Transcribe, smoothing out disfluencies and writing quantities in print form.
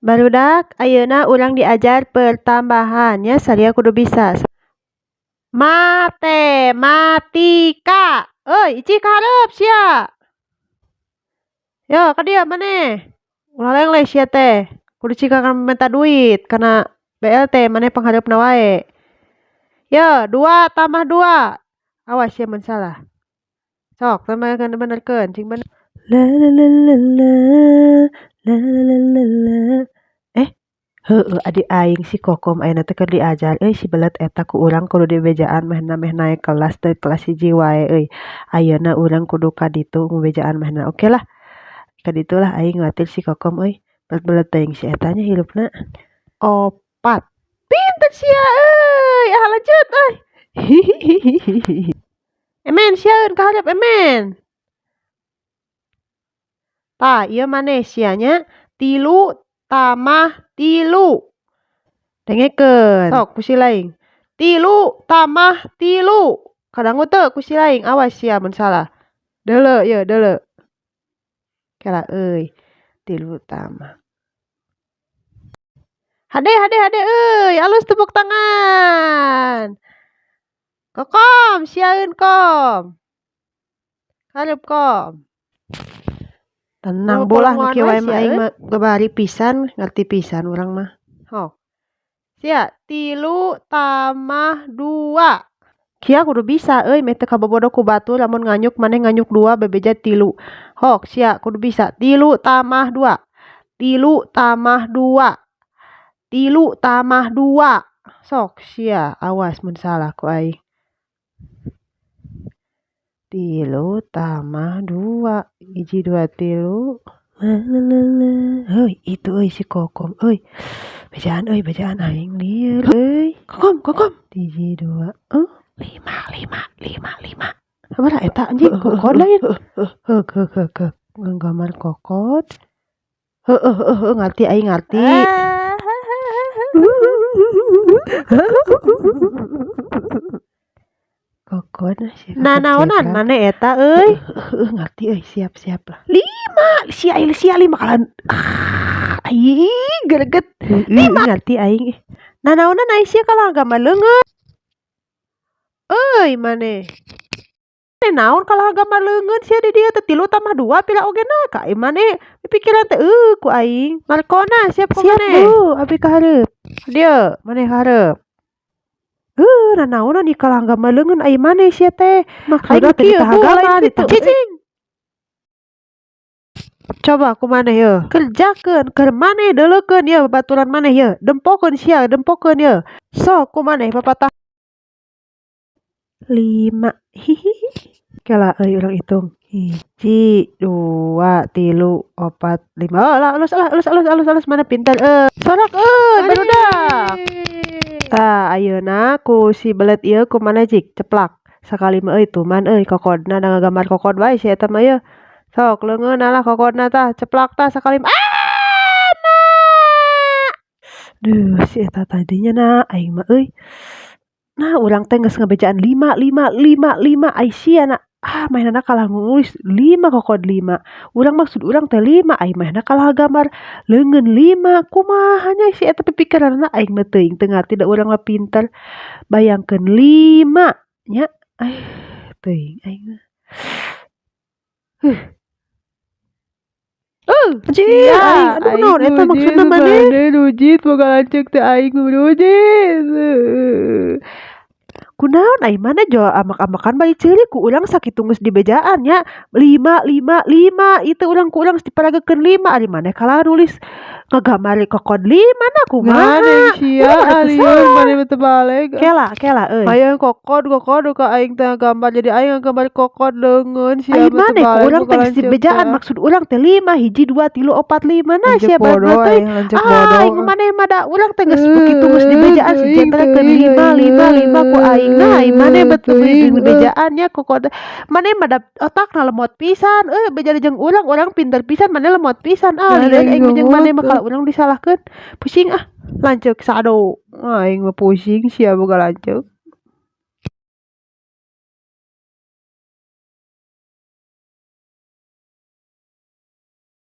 Barudak ayeuna urang diajar pertambahannya saria kudu bisa. Matematika. Ici karep sia. Yo ka dieu maneh. Ulah lengleh sia teh. Kudu cikakan minta duit kana BLT maneh pangharepna wae. Yo 2 tambah 2. Awas ya mun salah. Sok tambahkeun benerkeun cing bener. La la la la la la la la la. Heueuh adik aing si Kokom ayeuna teh keur diajar si belet eta ku urang kudu dibejaan mehna meh naek kelas teh kelas 1 wae euy. Ayeuna urang kudu ka ditu ngabejaan mehna. Oke lah. Ka ditu lah aing nguatir si Kokom euy. Belet teuing si eta nya hirupna. 4. Pinter sia euy. Lanjut euy. Emen sieun ka hareup emen. Tah ieu maneh sia nya 3 tambah 3. Dengekeun. Sok ku si laing. 3 tambah 3. Kadangu teu ku si laing. Awas sia mun salah. Deuleu ieu deuleu. Kela euy. 3 tambah. Hade euy. Alus tepuk tangan. Kokom sieun kom. Hareup kom. Tenang bolah nu kieu wae mah aing mah gebari pisan, ngerti pisan urang mah. Hok. Sia 3 tambah 2. Kia kudu bisa euy meh teu kabobodo ku batur lamun nganyuk maneh nganyuk 2 bebeja 3. Hok sia kudu bisa 3 tambah 2. 3 tambah 2. 3 tambah 2. Sok sia awas mun salah ku aing. 3 tambah 2. 1 2 3. Heuy itu euy si Kokom euy. Bejaan aing lieur euy. Kokom. 1 2. 5. Sabaraha eta anjing kokod lain. Heuk. Nggambar kokod. Heueuh ngarti aing ngarti. Kokod nah naonan maneh eta euy. Ngarti euy siap lah. 5 sia 5 kalan. Aing greget. 5 ngarti aing. Nah naonan aing sia kalah gambar leungeun. Euy maneh. Naon kalah gambar leungeun sia di dieu teh 3 tambah 2 pila ogena ka maneh pikiran teh ku aing. Markona siap ku maneh. Siap Bu, abi ka hareup. Dieu maneh ka hareup. Nah naonan ieu kalah gambar leungeun ai maneh sia teh. Maksudna teh ditahagama cicing. Coba ku maneh yeuh. Kerjakeun keur maneh deuleukeun yeuh babaturan maneh yeuh. Dempokeun sia dempokeun yeuh. Sok ku maneh papatah 5. Kela euy urang hitung. 1 2 3 4 5. Alus mana pintar sorak barudak. Tah ayeuna ku si belet ieu ku mana jik ceplak. Sakali mah euy tuman euy kokodna da ngagambar kokod wae si eta mah yeuh. Sok leungeunna lah kokodna tah ceplak tah sakali duh si eta tadinya nah aing mah euy. Nah urang teh geus ngabejaan 5 ai sia na mainana kalah nulis 5 kokod 5. Urang maksud urang teh 5 ai mainana kalah gambar leungeun 5. Kumaha nya si eta pikiranna aing mah teuing teu ngarti da urang mah pinter. Bayangkeun 5 nya teuing aing mah. Cia aing naon eta maksudna maneh? Rujit boga lanceuk teh aing rujit. Kunaon ai mana jo amak-amakan bayi ceulik ku urang sakitu geus dibejaan nya 5 itu urang ku urang diparagekeun 5 ari maneh kalah nulis ngagambar kokod 5 na kumaha sia ari maneh teu balik kela euy aya kokod ka aing teh gambar jadi aing ngagambar kokod leungeun sia teu balik urang teh geus dibejaan maksud urang teh 5 1 2 3 4 5 na sia bodoh aing maneh mah da urang teh geus begitu geus dibejaan si jentrekeun 5 ku aing nah maneh betul bejaannya kokod maneh mah da otakna lemot pisan bejana jeung urang pinter pisan maneh lemot pisan lieur aing jeung maneh mah kalau urang disalahkeun pusing lanceuk sado aing mah pusing sia boga lanceuk.